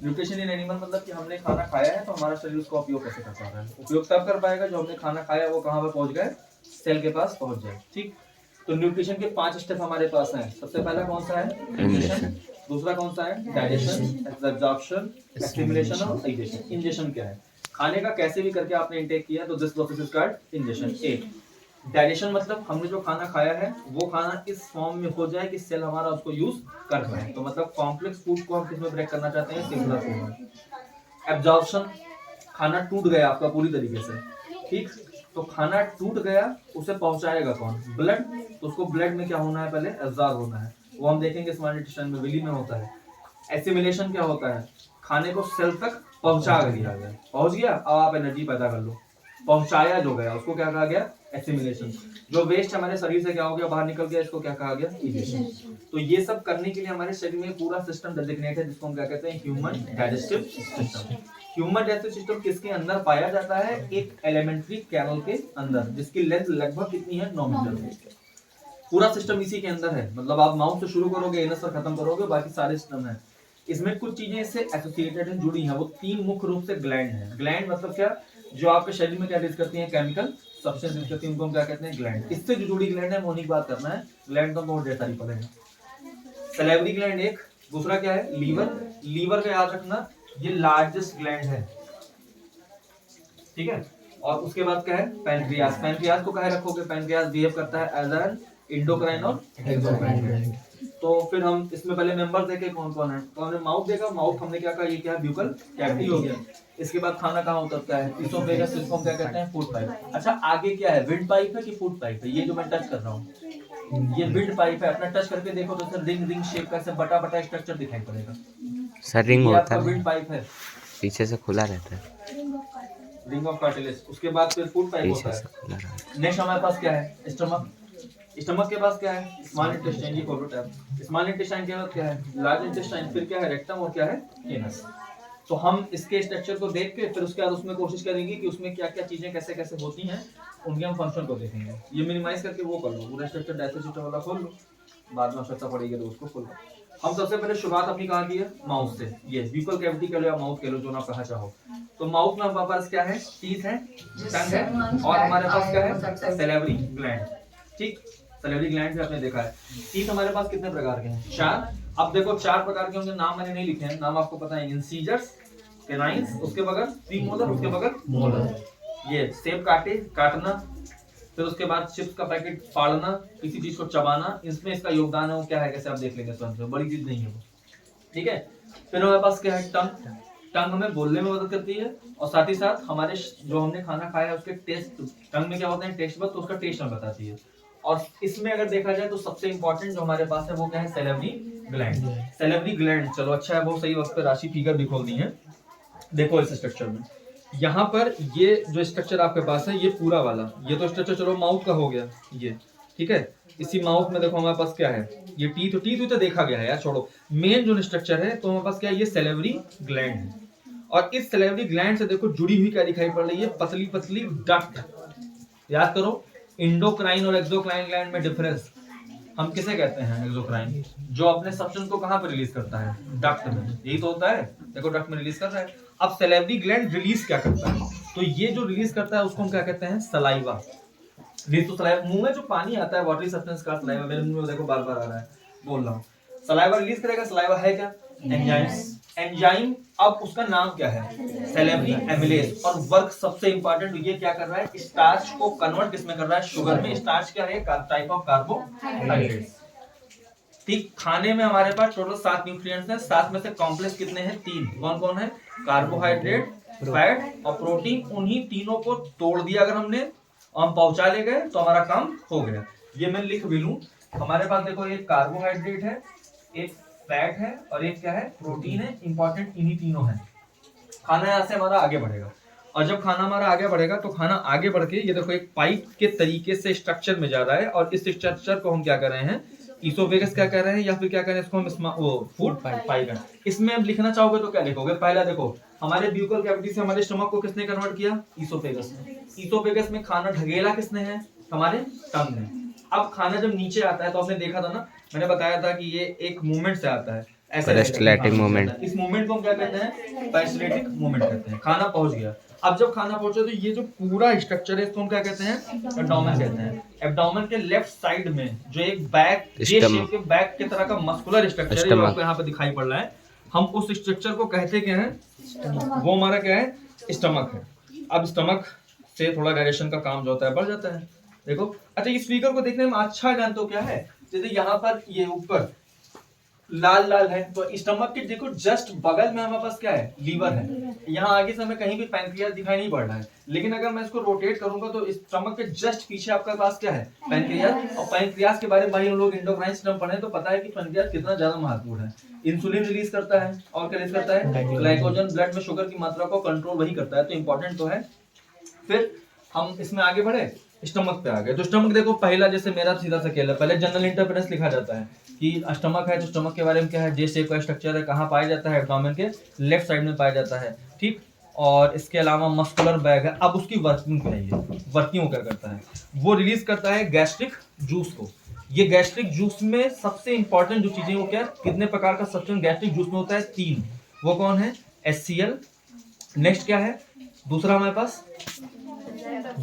Nutrition in animal मतलब कि हमने खाना खाया है तो हमारा शरीर उसका उपयोग कैसे कर पा रहा है। उपयोग तब कर पाएगा जो हमने खाना खाया वो कहाँ पर पहुंच गए, सेल के पास पहुंच जाए। ठीक, तो न्यूट्रिशन के 5 स्टेप हमारे पास हैं। सबसे पहला कौन सा है, इंजेशन। दूसरा कौन सा है, डाइजेशन, एब्जॉर्प्शन, एसिमिलेशन और डाइजेशन। इंजेशन क्या है, खाने का कैसे भी करके आपने इंटेक किया तो this process is called ingestion. एक डाइजेशन मतलब हमने जो खाना खाया है वो खाना इस फॉर्म में हो जाए कि सेल हमारा उसको यूज कर पाए। तो मतलब कॉम्प्लेक्स फूड को हम किस में ब्रेक करना चाहते हैं, सिंगुलर फूड में। एब्जॉर्प्शन, खाना टूट गया आपका पूरी तरीके से। ठीक, तो खाना टूट गया, उसे पहुंचाएगा कौन, ब्लड। तो उसको ब्लड में क्या होना है, पहले एब्जॉर्ब होना है, वो हम देखेंगे स्मॉल इंटेस्टाइन में, विली में होता है। एसिमिलेशन क्या होता है, खाने को सेल तक पहुंचा दिया गया, पहुंच गया, अब आप एनर्जी पैदा कर लो। पहुंचाया जो गया उसको क्या कहा गया, एसिमिलेशन। जो वेस्ट हमारे शरीर से क्या हो गया, बाहर निकल गया, इसको क्या कहा गया, इजेशन। तो ये सब करने के लिए हमारे शरीर में पूरा सिस्टम डेजिग्नेट है जिसको हम क्या कहते हैं, human digestive system. Human digestive system किसके अंदर पाया जाता है, एक एलिमेंट्री कैनल के अंदर, जिसकी लेंथ लगभग कितनी है, 9 मीटर। पूरा सिस्टम इसी के अंदर है। मतलब आप माउथ से शुरू करोगे, एनस पर खत्म करोगे, बाकी सारे सिस्टम है। इसमें कुछ चीजें इससे एसोसिएटेड हैं, जुड़ी हैं। वो 3 मुख्य रूप से ग्लैंड हैं। ग्लैंड मतलब क्या, जो आपके शरीर में क्या रिलीज करती हैं, केमिकल सब्सटेंस रिलीज करती हैं, उनको हम क्या कहते हैं, ग्लैंड। इससे जो जुड़ी ग्लैंड है वो उन्हीं की बात करना है। ग्लैंड तो बहुत ढेर सारी पड़ेगा। सैलिवरी ग्लैंड एक, दूसरा क्या है, लीवर। लीवर का याद रखना, ये लार्जेस्ट ग्लैंड है, ठीक है। और उसके बाद क्या है, पैनक्रियास। पैनक्रियास को कहे रखोगे, पैनक्रियास बिहेव करता है एज एन इंडोक्राइन और एक्सोक्राइन। तो फिर हम इसमें पहले मेंबर देखे कौन कौन है। तो हमने माउथ देखा, माउथ हमने क्या कहा, ये क्या है, ब्यूकल कैविटी हो गया। इसके बाद खाना कहाँ उतरता है, इसोफेगस, इसको हम क्या कहते हैं, फूड पाइप। अच्छा, आगे क्या है, विंड पाइप है कि फूड पाइप है, ये जो मैं टच कर रहा हूँ ये विंड पाइप है। अपना टच करके देखो तो सर रिंग रिंग शेप का ऐसे बटा बटा स्ट्रक्चर दिखाई पड़ेगा, सर रिंग होता है, विंड पाइप है, पीछे से खुला रहता है, रिंग ऑफ कार्टिलेज। उसके बाद फिर फूड पाइप होता है। नेक्स्ट हमारे पास क्या है, स्टमक। स्टमक के पास क्या है, स्मॉल इंटेस्टाइन, ये खोलो टैब। स्मॉल इंटेस्टाइन के बाद क्या है, लार्ज इंटेस्टाइन, फिर क्या है, रेक्टम, और क्या है, एनस। तो हम इसके स्ट्रक्चर को देख के फिर उसके बाद उसमें कोशिश करेंगे कि उसमें क्या क्या चीजें कैसे कैसे होती हैं, उनके हम फंक्शन को देखेंगे। ये मिनिमाइज करके वो कर लो, पूरा स्ट्रक्चर डायसेसिटर वाला खोल लो, बाद में आवश्यकता पड़ेगी तो उसको खोल लो। हम सबसे पहले शुरुआत अपनी कहाँ की है, माउथ से। ये ब्यूकल कैविटी कह लो या माउथ कह लो, जो ना कहा चाहो। तो माउथ में हमारे पास क्या है, टीथ है, टंग है, और हमारे पास क्या है, सैलिवरी ग्लैंड। ठीक, सैलिवरी ग्लैंड भी आपने देखा है। टीथ हमारे पास कितने प्रकार के हैं, 4। अब देखो 4 प्रकार के होंगे, नाम मैंने नहीं लिखे हैं, नाम आपको पता है, इंसीजर्स, कैनाइन्स, उसके बगैर प्रीमोलर, उसके बगैर मोलर। ये सेब काटे, काटना, फिर उसके बाद चिप्स का पैकेट फाड़ना, किसी चीज को चबाना, इसमें इसका योगदान है वो क्या है, कैसे आप देख लेंगे स्वयं से, बड़ी चीज नहीं है वो, ठीक है। फिर हमारे पास क्या है, टंग। टंग हमें बोलने में मदद करती है, और साथ ही साथ हमारे जो हमने खाना खाया है उसके टेस्ट, टंग में क्या होता है, टेस्ट बड, तो उसका टेस्ट हमें बताती है। और इसमें अगर देखा जाए तो सबसे इंपॉर्टेंट जो हमारे पास है वो क्या है, सैलिवरी ग्लैंड। सैलिवरी ग्लैंड, चलो अच्छा है, वो सही वक्त पे राशि फिगर भी खोल दी है। देखो इस स्ट्रक्चर में, यहाँ पर ये जो स्ट्रक्चर आपके पास है, ये पूरा वाला, ये तो स्ट्रक्चर चलो माउथ का हो गया ये, ठीक है। इसी माउथ में देखो हमारे पास क्या है, ये टीथ। टीथ तो देखा गया है यार, छोड़ो। मेन जो स्ट्रक्चर है तो हमारे पास क्या है, ये सैलिवरी ग्लैंड है। और इस सैलिवरी ग्लैंड से देखो जुड़ी हुई क्या दिखाई पड़ रही है, पतली पतली डक्ट। याद करो, इंडोक्राइन और एक्सोक्राइन ग्लैंड में डिफरेंस। हम किसे कहते हैं, एक्सोक्राइन, जो अपने सब्सटेंस को कहां पर रिलीज करता है, डक्ट में, यही तो होता है। देखो डक्ट में रिलीज कर रहा है। अब सैलिवरी ग्लैंड रिलीज क्या करता है, तो ये जो रिलीज करता है उसको हम क्या कहते हैं, सलाइवा। रिलीज तो सलाइवा, मुंह में जो पानी आता है वाटरी सब्सटेंस का, सलाइवा मेरे मुंह में देखो बार बार आ रहा है, बोल रहा हूँ। सलाइवा रिलीज करेगा, सलाइवा है क्या, एंजाइम्स। एंजाइम, अब उसका नाम क्या है, सैलिवरी एमिलेज। और वर्क सबसे इंपॉर्टेंट, ये क्या कर रहा है, स्टार्च को कन्वर्ट किसमें कर रहा है, शुगर में। स्टार्च क्या है, टाइप ऑफ कार्बोहाइड्रेट्स। ठीक, खाने में हमारे पास टोटल 7 न्यूट्रिएंट्स हैं, 7 में से कॉम्प्लेक्स कितने हैं, 3। कौन कौन है, कार्बोहाइड्रेट, फैट और प्रोटीन। उन्हीं तीनों को तोड़ दिया अगर हमने और हम पहुंचा ले गए तो हमारा काम हो गया। ये मैं लिख भी लूं, हमारे पास देखो एक कार्बोहाइड्रेट है, एक फैट है, और एक क्या है, प्रोटीन है। इंपॉर्टेंट इन्हीं तीनों है। खाना यहाँ से हमारा आगे बढ़ेगा, और जब खाना हमारा आगे बढ़ेगा तो खाना आगे बढ़ के ये देखो एक पाइप के तरीके से स्ट्रक्चर में जा रहा है, और इस स्ट्रक्चर को हम क्या कर रहे हैं, इसोफेगस क्या कर रहे हैं, या फिर क्या कर रहे हैं, इसको हम वो फूड पाइप है। इसमें अब लिखना चाहोगे तो क्या लिखोगे, पहला देखो हमारे ब्यूकल कैविटी से हमारे स्टमक को किसने कन्वर्ट किया, इसोफेगस में। इसोफेगस में खाना ढकेला किसने है, हमारे टंग ने। अब खाना जब नीचे आता है तो आपने देखा था ना, मैंने बताया था कि ये एक मूवमेंट से आता है, ऐसे पेरिस्टैल्टिक मूवमेंट। इस मूवमेंट को हम क्या कहते हैं? पेरिस्टैल्टिक मूवमेंट कहते हैं। खाना पहुंच गया। अब जब खाना पहुंचा तो ये जो पूरा स्ट्रक्चर है इसको हम क्या कहते हैं? एब्डोमेन कहते हैं। एब्डोमेन के लेफ्ट साइड में जो एक बैग शेप के बैग के तरह का मस्कुलर स्ट्रक्चर है, आपको यहाँ पे दिखाई पड़ रहा है, हम उस स्ट्रक्चर को कहते क्या है? वो हमारा क्या है? स्टमक है। अब स्टमक से थोड़ा डाइजेशन का काम जो होता है बढ़ जाता है। देखो, अच्छा इस फिगर को देखने में अच्छा जानते हो क्या है? जैसे यहाँ पर ये ऊपर लाल लाल है, तो स्टमक के देखो जस्ट बगल में हमारे पास क्या है? लीवर है। यहाँ आगे से हमें कहीं भी पैंक्रियास दिखाई नहीं पड़ रहा है, लेकिन अगर मैं इसको रोटेट करूंगा तो स्टमक के जस्ट पीछे आपके पास क्या है? पैंक्रियास। और पैंक्रियास के बारे में भाई हम लोग एंडोक्राइन सिस्टम पढ़े तो पता है कि पैंक्रियास कितना ज्यादा महत्वपूर्ण है। इंसुलिन रिलीज करता है और क्या रिलीज करता है? ग्लाइकोजन। ब्लड में शुगर की मात्रा को कंट्रोल वही करता है, तो इंपॉर्टेंट तो है। फिर हम इसमें आगे बढ़े, स्टमक पे आ गए। तो स्टमक देखो पहला जैसे मेरा सीधा सा खेल है, पहले जनरल इंटरफेरेंस लिखा जाता है कि स्टमक है तो स्टमक के बारे में क्या है? जे शेप का स्ट्रक्चर है, कहाँ पाया जाता है? एब्डोमेन के लेफ्ट साइड में पाया जाता है, ठीक। और इसके अलावा मस्कुलर बैग है। अब उसकी वर्किंग क्या है? वर्किंग क्या करता है? वो रिलीज करता है गैस्ट्रिक जूस को। ये गैस्ट्रिक जूस में सबसे इंपॉर्टेंट जो चीजें वो क्या? कितने प्रकार का सब्सटेंस गैस्ट्रिक जूस में होता है? 3। वो कौन है? HCl। नेक्स्ट क्या है? दूसरा हमारे पास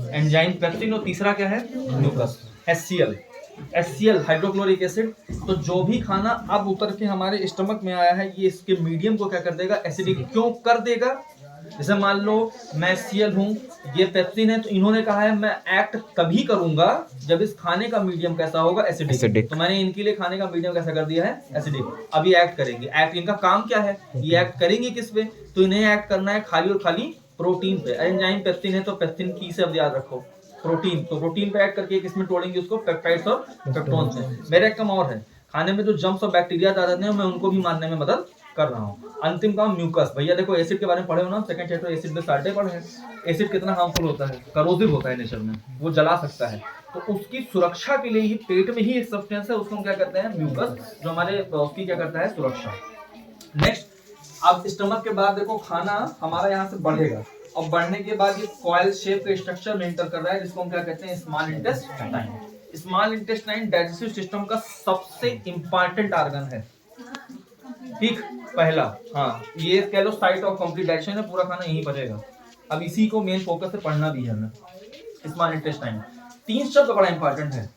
एंजाइम पेप्सिन, और तीसरा क्या है? म्यूकस। HCl hydrochloric acid. तो जो भी खाना अब उतर के हमारे स्टमक में आया है, ये इसके मीडियम को क्या कर देगा? एसिडिक। क्यों कर देगा? जैसे मान लो मैं HCl हूँ, ये पेप्सिन है, तो इन्होंने कहा है मैं एक्ट तभी करूंगा जब इस खाने का मीडियम कैसा होगा? एसिडिक। तो मैंने इनके लिए खाने का मीडियम कैसा कर दिया है? एसिडिक। अब ये एक्ट करेंगे। एक्ट इनका काम क्या है? ये एक्ट करेंगे किस पे? तो इन्हें एक्ट करना है खाली और खाली प्रोटीन पे। एंजाइम पेप्सिन है तो पेप्सिन की से अब याद रखो प्रोटीन, तो प्रोटीन पे ऐड करके किसमें तोड़ेंगे उसको? पेप्टाइड्स और पेप्टोन से। मेरा एक काम और है, खाने में जो जम्स और बैक्टीरिया आ जाते हैं मैं उनको भी मारने में मदद कर रहा हूँ। अंतिम काम म्यूकस। भैया देखो एसिड के बारे में पढ़े हो ना, सेकंड चैप्टर एसिड में सारे पढ़े हैं। एसिड कितना हार्मफुल होता है? करोसिव होता है नेचर में, वो जला सकता है। तो उसकी सुरक्षा के लिए ही पेट में ही एक सब्सटेंस है, उसको हम क्या करते हैं? म्यूकस, जो हमारे उसकी क्या करता है? सुरक्षा। नेक्स्ट, अब स्टमक के बाद देखो खाना हमारा यहाँ से बढ़ेगा, और बढ़ने के बाद ये कॉइल शेप के स्ट्रक्चर में एंटर कर रहा है, जिसको हम क्या कहते हैं? Small intestine. Small intestine digestive system का सबसे इंपॉर्टेंट ऑर्गन है, ठीक। पहला, हाँ, ये कह लो साइट ऑफ कंप्लीट डाइजेशन है, पूरा खाना यहीं पचेगा। अब इसी को मेन फोकस से पढ़ना भी है हमें। स्मॉल इंटेस्टाइन 3 शब्द बड़ा इंपॉर्टेंट है।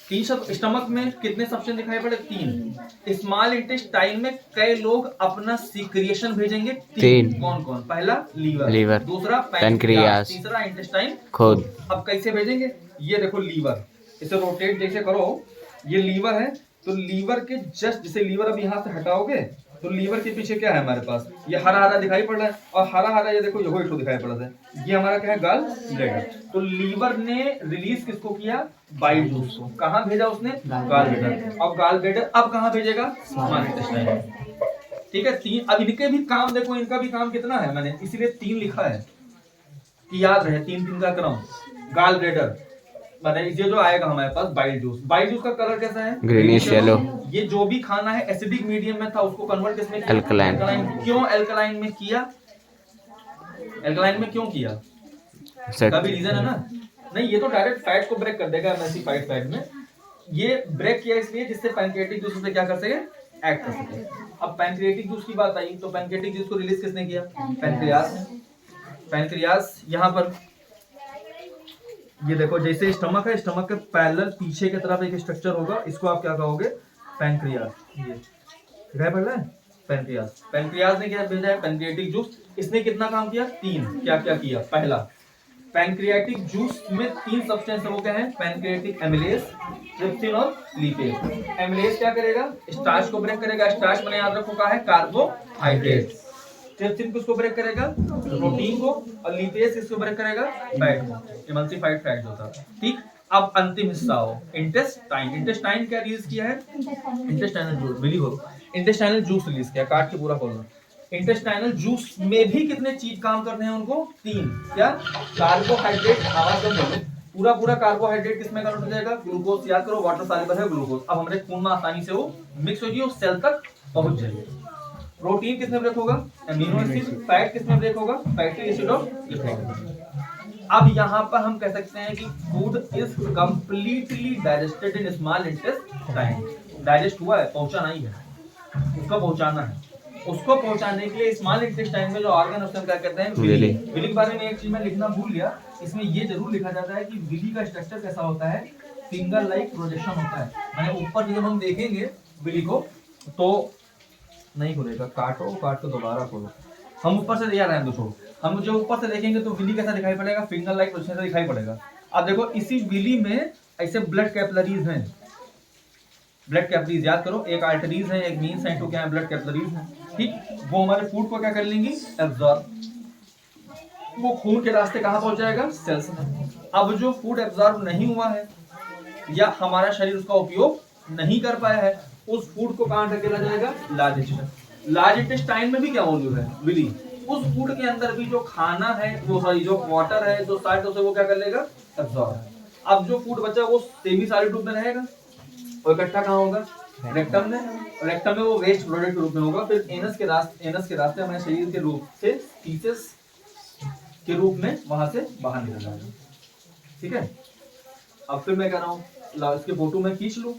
3 शब्द। स्टमक में कितने सब्सटेंस दिखाई पड़े? 3। स्मॉल इंटेस्टाइन में कई लोग अपना सीक्रिएशन भेजेंगे? 3। कौन कौन? पहला लीवर, दूसरा पैनक्रियास, तीसरा इंटेस्टाइन खुद। अब कैसे भेजेंगे? ये देखो लीवर, इसे रोटेट जैसे करो, ये लीवर है, तो लीवर के जस्ट जैसे लीवर अब यहाँ से हटाओगे तो लीवर के पीछे क्या है हमारे पास? ये हरा हरा दिखाई पड़ रहा है, और हरा हरा ये देखो यही तो दिखाई पड़ रहा है, ये हमारा क्या है? Gall bladder. तो लीवर ने रिलीज किसको किया? बाइल जूस को। कहाँ भेजा उसने? Gall bladder. अब गॉल ब्लैडर अब कहाँ भेजेगा? स्मॉल इंटेस्टाइन, ठीक है। 3। अब इनके भी काम देखो, इनका भी काम कितना है, मैंने इसीलिए 3 लिखा है कि याद रहे 3 का क्रम। गॉल ब्लैडर मतलब ये जो आएगा हमारे पास बाइल जूस। बाइल जूस का कलर कैसा है? Greenish yellow. ये जो भी खाना है एसिडिक मीडियम में था, उसको कन्वर्ट किसमें किया? अल्कलाइन। क्यों अल्कलाइन में किया? अल्कलाइन में क्यों किया? कभी रीजन है ना? नहीं, ये तो डायरेक्ट फैट को ब्रेक कर देगा एमएससी फैट में। ये ब्रेक किया इसलिए जिससे पैनक्रियाटिक जूस से क्या कर सके? एक्ट कर सके। अब पैनक्रियाटिक जूस की बात आई तो पैनक्रियाटिक जूस को रिलीज किसने किया? पैनक्रियास। पैनक्रियास यहाँ पर ये देखो, जैसे स्टमक है, स्टमक के पैरेलल पीछे की तरफ एक स्ट्रक्चर होगा, इसको आप क्या कहोगे? पैनक्रियास। ये दिखाई पड़ रहा है? पैनक्रियास। पैनक्रियास ने क्या भेजा है? Pancreatic juice. इसने कितना काम किया? 3। क्या क्या किया? पहला, पैनक्रियाटिक जूस में 3 सब्सटेंस है, वो क्या है? पैनक्रियाटिक एमिलेज, ट्रिप्सिन और लिपेज। एमिलेज क्या करेगा? स्टार्च को ब्रेक करेगा। स्टार्च मैंने याद रखो का है? कार्बोहाइड्रेट। ट्रिप्सिन किसको ब्रेक करेगा? प्रोटीन को। और लिपेज किसको ब्रेक करेगा? फैट को, एमल्सिफाइड फैट जो था, ठीक। अब अंतिम हिस्सा हो इंटेस्टाइन। इंटेस्टाइन क्या रिलीज किया है? Intestinal juice. बिलीव करो, इंटेस्टाइनल जूस रिलीज किया। काट के पूरा खोलना। इंटेस्टाइनल जूस में भी कितने चीज काम करने हैं उनको? 3। क्या? कार्बोहाइड्रेट। आवाज कम करो। पूरा कार्बोहाइड्रेट किसमें कन्वर्ट हो जाएगा? ग्लूकोज। याद करो वाटर सॉल्युबल है ग्लूकोज। अब हमारे खून में आसानी से वो मिक्स होगी और सेल तक पहुंच जाएगी। प्रोटीन किसमें ब्रेक होगा? Amino acid. फैट किसमें ब्रेक होगा? फैटी एसिड और लिपिड। अब यहाँ पर हम कह सकते हैं कि food is completely digested in small intestine. Digest हुआ है, पहुंचा नहीं है। उसको पहुंचाना है। उसको पहुंचाने के लिए स्मॉल इंटेस्टाइन में जो ऑर्गन उसको हम क्या कहते हैं, विली। विली के बारे में एक चीज मैं लिखना भूल गया, इसमें ये जरूर लिखा जाता है कि विली का स्ट्रक्चर कैसा होता है, फिंगर लाइक प्रोजेक्शन होता है। मैंने ऊपर जब हम देखेंगे विली को तो नहीं खुलेगा, काट तो दोबारा खोलो। हम ऊपर से यार रहने दो, छोड़ो। हम जो ऊपर से देखेंगे तो विली कैसा दिखाई पड़ेगा, फिंगर लाइक प्रोजेक्शन दिखाई पड़ेगा। अब देखो इसी विली में ऐसे ब्लड कैपिलरीज हैं, ब्लड कैपिलरीज याद करो, एक आर्टरीज है, एक मीन साइटो क्या है, ब्लड कैपिलरीज है, ठीक। वो हमारे फूड को क्या कर लेंगी, एब्जॉर्ब। वो खून के रास्ते कहां पहुंच जाएगा, सेल्स में। अब जो फूड एब्जॉर्ब नहीं हुआ है या हमारा शरीर उसका उपयोग नहीं कर पाया है, उस फूड को कहां ढकेला जाएगा, लार्ज इंटेस्टाइन। लार्ज इंटेस्टाइन में भी क्या मौजूद है, विली। उस फूड के अंदर भी जो खाना है, वो सॉरी जो वाटर है, जो साल्ट है, वो क्या कर लेगा, एब्जॉर्ब। अब जो फूड बचा वो सेमी सॉलिड रूप में रहेगा और इकट्ठा कहाँ होगा, रेक्टम में। रेक्टम में वो वेस्ट प्रोडक्ट के रूप में होगा, फिर एनस के रास्ते हमारे शरीर के रूप से फीसेस के रूप में वहां से बाहर निकल जाएगा, ठीक है। अब फिर मैं कह रहा हूँ इसके फोटो में खींच लूं।